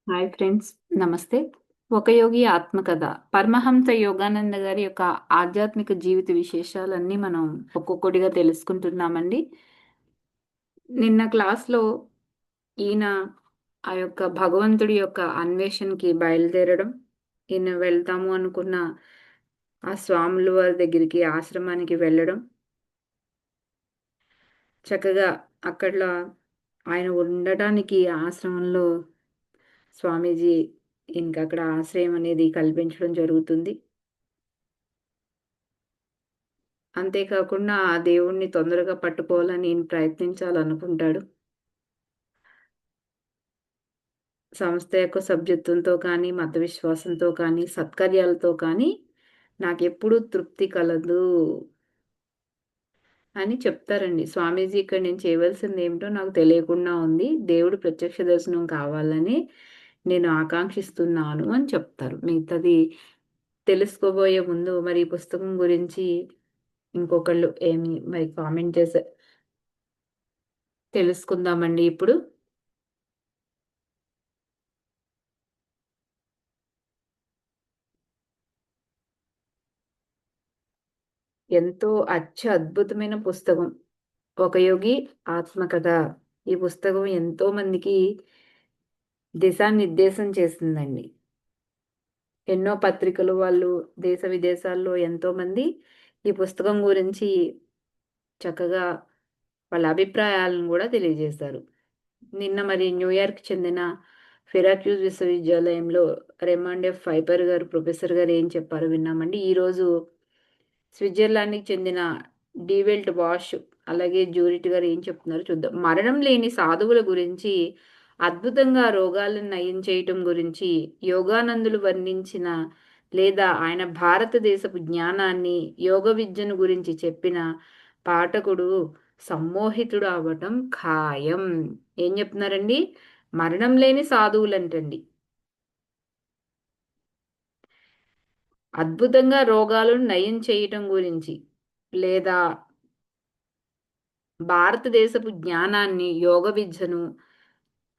Hi friends, నమస్తే. ఒక యోగి ఆత్మకథ. పరమహంస యోగానంద గారి యొక్క ఆధ్యాత్మిక జీవిత విశేషాలన్నీ మనం ఒక్కొక్కటిగా తెలుసుకుంటున్నామండి. నిన్న క్లాస్లో ఈయన ఆ యొక్క భగవంతుడి యొక్క అన్వేషణకి బయలుదేరడం, ఈయన వెళ్తాము అనుకున్న ఆ స్వాముల వారి దగ్గరికి ఆశ్రమానికి వెళ్ళడం, చక్కగా అక్కడ ఆయన ఉండటానికి ఆశ్రమంలో స్వామీజీ ఇంకక్కడ ఆశ్రయం అనేది కల్పించడం జరుగుతుంది. అంతేకాకుండా ఆ దేవుడిని తొందరగా పట్టుకోవాలని ఈయన ప్రయత్నించాలనుకుంటాడు. సంస్థ యొక్క సభ్యత్వంతో కానీ, మత విశ్వాసంతో కానీ, సత్కార్యాలతో కానీ నాకెప్పుడూ తృప్తి కలదు అని చెప్తారండి. స్వామీజీ ఇక్కడ నేను చేయవలసిందేమిటో నాకు తెలియకుండా ఉంది. దేవుడు ప్రత్యక్ష దర్శనం కావాలని నేను ఆకాంక్షిస్తున్నాను అని చెప్తారు. మిగతాది తెలుసుకోబోయే ముందు మరి ఈ పుస్తకం గురించి ఇంకొకళ్ళు ఏమి మరి కామెంట్ చేసే తెలుసుకుందామండి ఇప్పుడు. ఎంతో అద్భుతమైన పుస్తకం. 'ఒక యోగి ఆత్మకథ'. ఈ పుస్తకం ఎంతో మందికి దిశానిర్దేశం చేసిందండి. ఎన్నో పత్రికలు వాళ్ళు దేశ విదేశాల్లో ఎంతోమంది ఈ పుస్తకం గురించి చక్కగా వాళ్ళ అభిప్రాయాలను గూడా తెలియజేశారు. నిన్న మరి న్యూయార్క్ చెందిన సిరాక్యూస్ విశ్వవిద్యాలయంలో రెమాండ్ ఎఫ్ ఫైబర్ గారు ప్రొఫెసర్ గారు ఏం చెప్పారో విన్నామండి. ఈరోజు స్విట్జర్లాండ్‌కి చెందిన డీవెల్ట్ బాష్, అలాగే జూరిట్ గారు ఏం చెప్తున్నారో చూద్దాం. మరణం లేని సాధువుల గురించి, అద్భుతంగా రోగాలను నయం చేయటం గురించి యోగానందులు వర్ణించిన లేదా ఆయన భారతదేశపు జ్ఞానాన్ని, యోగ విద్యను గురించి చెప్పిన పాఠకుడు సమ్మోహితుడు అవ్వటం ఖాయం. ఏం చెప్తున్నారండి? మరణం లేని సాధువులంటండి. అద్భుతంగా రోగాలను నయం చేయటం గురించి, లేదా భారతదేశపు జ్ఞానాన్ని, యోగ విద్యను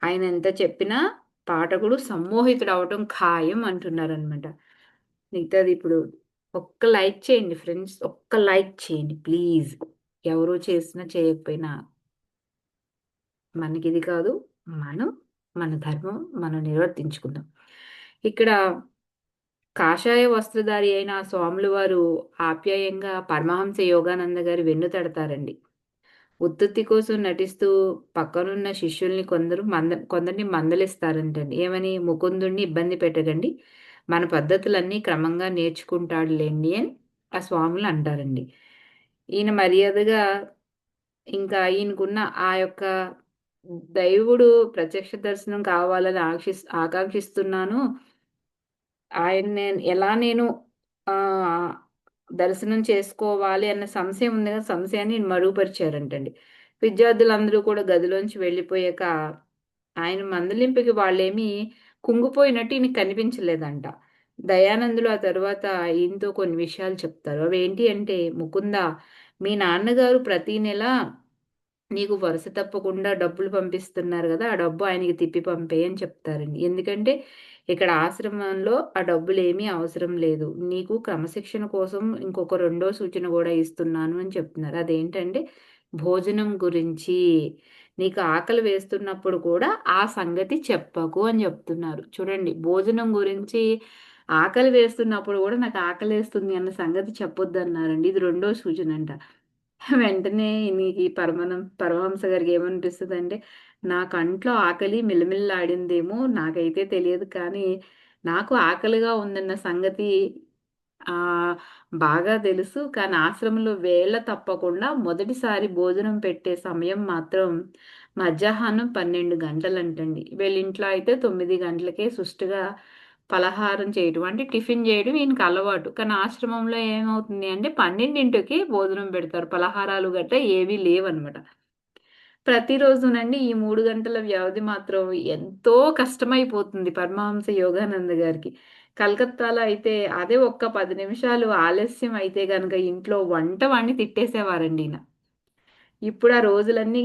ఆయన ఎంత చెప్పినా పాఠకుడు సమ్మోహితుడవటం ఖాయం అంటున్నారనమాట. మిగతాది ఇప్పుడు ఒక్క లైక్ చేయండి ఫ్రెండ్స్. ఒక్క లైక్ చేయండి ప్లీజ్. ఎవరు చేసినా చేయకపోయినా మనకిది కాదు. మనం మన ధర్మం మనం నిర్వర్తించుకుందాం. ఇక్కడ కాషాయ వస్త్రధారి అయిన ఆ స్వాముల వారు ఆప్యాయంగా పరమహంస యోగానంద గారి వెన్ను తడతారండి. ఉత్తుత్తి కోసం నటిస్తూ పక్కనున్న శిష్యుల్ని కొందరిని మందలిస్తారంటండి. ఏమని? ముకుందుడిని ఇబ్బంది పెట్టకండి. మన పద్ధతులన్నీ క్రమంగా నేర్చుకుంటాడులెండి అని ఆ స్వాములు అంటారండి. ఈయన మర్యాదగా ఇంకా ఈయనకున్న ఆ యొక్క దైవుడు ప్రత్యక్ష దర్శనం కావాలని ఆకాంక్షిస్తున్నాను. నేను ఆహ్, దర్శనం చేసుకోవాలి అన్న సంశయం ఉంది కదా! సంశయాన్ని మరుగుపరిచారంటండి. విద్యార్థులందరూ కూడా గదిలోంచి వెళ్ళిపోయాక, ఆయన మందలింపుకి వాళ్ళేమీ కుంగిపోయినట్టు ఈయనకి కనిపించలేదంట. దయానందులు ఆ తరువాత ఈయనతో కొన్ని విషయాలు చెప్తారు. అవేంటి అంటే, "ముకుందా, మీ నాన్నగారు ప్రతి నెల నీకు వరుస తప్పకుండా డబ్బులు పంపిస్తున్నారు గదా! ఆ డబ్బు ఆయనకి తిప్పి పంపేయి" అని చెప్తారండి. ఎందుకంటే, ఇక్కడ ఆశ్రమంలో ఆ డబ్బులేమీ అవసరం లేదు. నీకు క్రమశిక్షణ కోసం ఇంకొక రెండో సూచన గూడా ఇస్తున్నాను అని చెప్తున్నారు. అదేంటంటే, భోజనం గురించి. నీకు ఆకలి వేస్తున్నప్పుడు కూడా ఆ సంగతి చెప్పకు అని జెప్తున్నారు. చూడండి, భోజనం గురించి ఆకలి వేస్తున్నప్పుడు గూడా నాకు ఆకలేస్తుంది అన్న సంగతి చెప్పొద్దన్నారండి. ఇది రెండో సూచనంట. వెంటనే నీకీ పరమహంస గారికి ఏమనిపిస్తదంటే, నా కంట్లో ఆకలి మిలమిల్లాడిందేమో నాకైతే తెలియదు కానీ, నాకు ఆకలిగా ఉందన్న సంగతి ఆహ్, బాగా తెలుసు. కానీ ఆశ్రమంలో వేళ తప్పకుండా మొదటిసారి భోజనం పెట్టే సమయం మాత్రం మధ్యాహ్నం 12 గంటలంటండి. వీళ్ళింట్లో అయితే 9 గంటలకే సుష్టుగా పలహారం చేయటం. అంటే టిఫిన్ జేయడం ఈయనకి అలవాటు. కానీ ఆశ్రమంలో ఏమవుతుంది అంటే 12కి భోజనం పెడతారు. పలహారాలు గట్టా ఏవీ లేవనమాట. ప్రతిరోజునండి ఈ 3 గంటల వ్యవధి మాత్రం ఎంతో కష్టమైపోతుంది పరమహంస యోగానంద గారికి. కలకత్తాలో అయితే అదే ఒక్క 10 నిమిషాలు ఆలస్యం అయితే గనక ఇంట్లో వంట వాడిని తిట్టేసేవారండి ఈయన. ఇప్పుడు ఆ రోజులన్నీ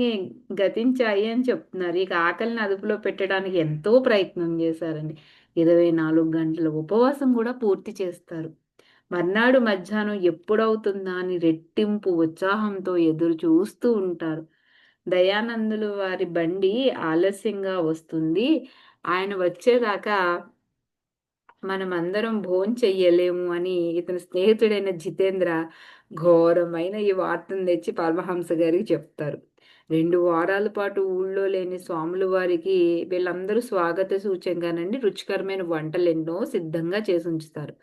గతించాయి అని చెప్తున్నారు. ఇక ఆకలిని అదుపులో పెట్టడానికి ఎంతో ప్రయత్నం చేశారండి. 24 గంటల ఉపవాసం గూడా పూర్తి చేస్తారు. మర్నాడు మధ్యాహ్నం ఎప్పుడవుతుందా అని రెట్టింపు ఉత్సాహంతో ఎదురు చూస్తూ ఉంటారు. దయానందులు వారి బండి ఆలస్యంగా వస్తుంది. ఆయన వచ్చేదాకా మనమందరం భోంచెయ్యలేము అని ఇతని స్నేహితుడైన జితేంద్ర ఘోరమైన ఈ వార్తను తెచ్చి పరమహంస గారికి చెప్తారు. 2 వారాల పాటు ఊళ్ళో లేని స్వాముల వారికి వీళ్ళందరూ స్వాగత సూచంగానండి రుచికరమైన వంటలెన్నో సిద్ధంగా చేసుంచుతారు.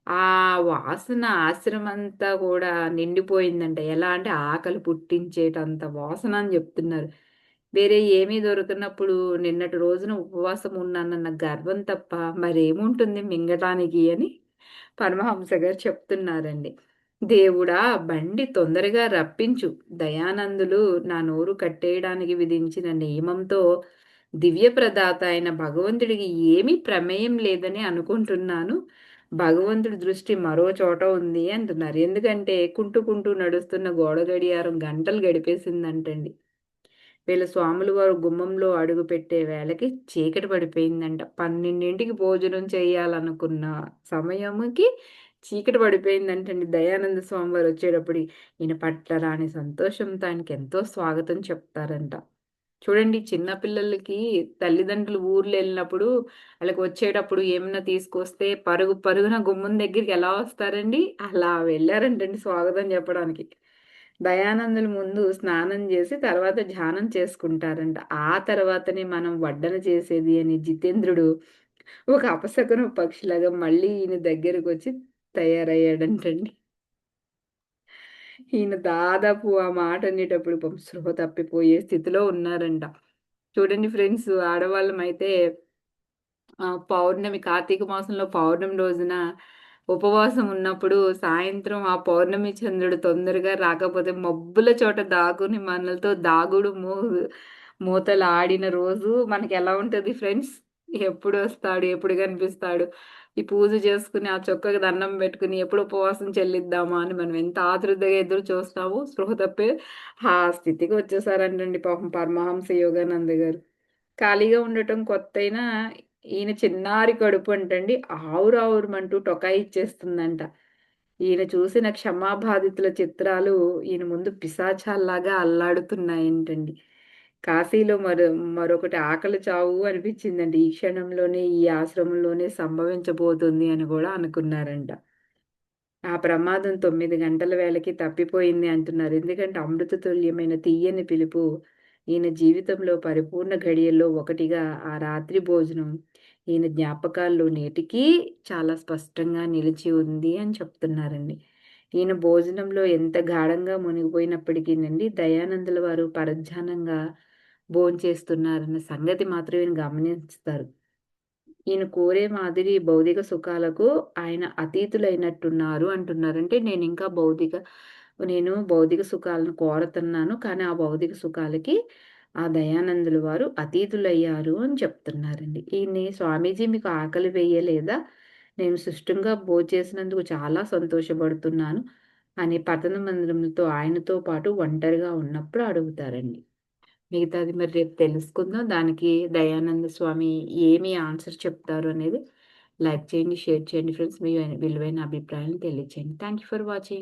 ఆ వాసన ఆశ్రమంతా కూడా నిండిపోయిందంట. ఎలా అంటే ఆకలి పుట్టించేటంత వాసన అని జెప్తున్నారు. వేరే ఏమీ దొరకనప్పుడు నిన్నటి రోజున ఉపవాసం ఉన్నానన్న గర్వం తప్ప మరేముంటుంది మింగటానికి అని పరమహంస గారు చెప్తున్నారండి. దేవుడా! బండి తొందరగా రప్పించు. దయానందులు నా నోరు కట్టేయడానికి విధించిన నియమంతో దివ్య ప్రదాత అయిన భగవంతుడికి ఏమీ ప్రమేయం లేదని అనుకుంటున్నాను. భగవంతుడి దృష్టి మరో చోట ఉంది అంటున్నారు. ఎందుకంటే కుంటూ నడుస్తున్న గోడ గడియారం గంటలు గడిపేసిందంటండి. వీళ్ళ స్వాములు వారు గుమ్మంలో అడుగుపెట్టే వేళకి చీకటి పడిపోయిందంట. 12కి భోజనం చేయాలనుకున్న సమయముకి చీకటి పడిపోయిందంటండి. దయానంద స్వామి వారొచ్చేటప్పటికి. ఈయన పట్టరాని సంతోషంతో ఆయనకెంతో స్వాగతం చెప్తారంట. చూడండి చిన్న పిల్లలకి తల్లిదండ్రులు ఊర్లు ఎళ్ళినప్పుడు ఆళ్ళకి వచ్చేటప్పుడు ఏమన్నా తీసుకొస్తే పరుగు పరుగున గుమ్మం దగ్గరికి ఎలా వస్తారండి? అలా వెళ్లారంటండి స్వాగతం చెప్పడానికి. దయానందులు ముందు స్నానం జేసి తర్వాత ధ్యానం చేసుకుంటారంట. ఆ తర్వాతనే మనం వడ్డన చేసేది అని జితేంద్రుడు ఒక అపశకునం పక్షిలాగా మళ్ళీ ఈయన దగ్గరకొచ్చి తయారయ్యాడంటండి. ఈయన దాదాపు ఆ మాట అనేటప్పుడు పాపం స్పృహ తప్పిపోయే స్థితిలో ఉన్నారంట. చూడండి ఫ్రెండ్స్ ఆడవాళ్ళమైతే పౌర్ణమి కార్తీక మాసంలో పౌర్ణమి రోజున ఉపవాసం ఉన్నప్పుడు సాయంత్రం ఆ పౌర్ణమి చంద్రుడు తొందరగా రాకపోతే మబ్బుల చోట దాగుని మనలతో దాగుడు మూతలు ఆడిన రోజు మనకెలా ఉంటది ఫ్రెండ్స్? ఎప్పుడొస్తాడు? ఎప్పుడు కనిపిస్తాడు? ఈ పూజ చేసుకొని, ఆ చొక్కకి దండం పెట్టుకొని, ఎప్పుడు ఉపవాసం చెల్లిద్దామా అని మనం ఎంత ఆతృతగా ఎదురు చూస్తామో స్పృహ తప్పి ఆ స్థితికి వచ్చేసారంటండి పాపం పరమహంస యోగానంద గారు. ఖాళీగా ఉండటం కొత్తయినా ఈయన చిన్నారి కడుపంటండి ఆవురావురమంటూ టొకాయిచ్చేస్తుందంట. ఈయన చూసిన క్షమాబాధితుల చిత్రాలు ఈయన ముందు పిశాచాల్లాగా అల్లాడుతున్నాయంటండి. కాశీలో మరొకటి ఆకలి చావు అనిపిచ్చిందండి. ఈ క్షణంలోనే ఈ ఆశ్రమంలోనే సంభవించబోతుంది అని గూడా అనుకున్నారంట. ఆ ప్రమాదం 9 గంటల వేళకి తప్పిపోయింది అంటున్నారు. ఎందుకంటే అమృత తుల్యమైన తీయని పిలుపు ఈయన జీవితంలో పరిపూర్ణ ఘడియల్లో ఒకటిగా ఆ రాత్రి భోజనం ఈయన జ్ఞాపకాల్లో నేటికీ చాలా స్పష్టంగా నిలిచి ఉంది అని చెప్తున్నారండి. ఈయన భోజనంలో ఎంత గాఢంగా మునిగిపోయినప్పటికీనండి దయానందుల వారు పరధ్యానంగా భోంచేస్తున్నారన్న సంగతి మాత్రం ఈయన గమనిస్తారు. ఈయన కోరే మాదిరి భౌతిక సుఖాలకు ఆయన అతీతులైనట్టున్నారు అంటున్నారు. అంటే నేను భౌతిక సుఖాలను కోరతన్నాను. కానీ ఆ భౌతిక సుఖాలకి ఆ దయానందుల వారు అతీతులయ్యారు అని చెప్తున్నారండి. ఈయన్ని స్వామీజీ మీకు ఆకలి వేయలేదా? నేను సుష్టంగా భోంచేసినందుకు చాలా సంతోషపడుతున్నాను అని పతన మందిరంతో ఆయనతో పాటు ఒంటరిగా ఉన్నప్పుడు అడుగుతారండి. మిగతాది మరి రేపు తెలుసుకుందాం. దానికి దయానంద స్వామి ఏమి ఆన్సర్ చెప్తారు అనేది లైక్ చేయండి, షేర్ చేయండి ఫ్రెండ్స్. మీ విలువైన అభిప్రాయాలను తెలియచేయండి. Thank you for watching.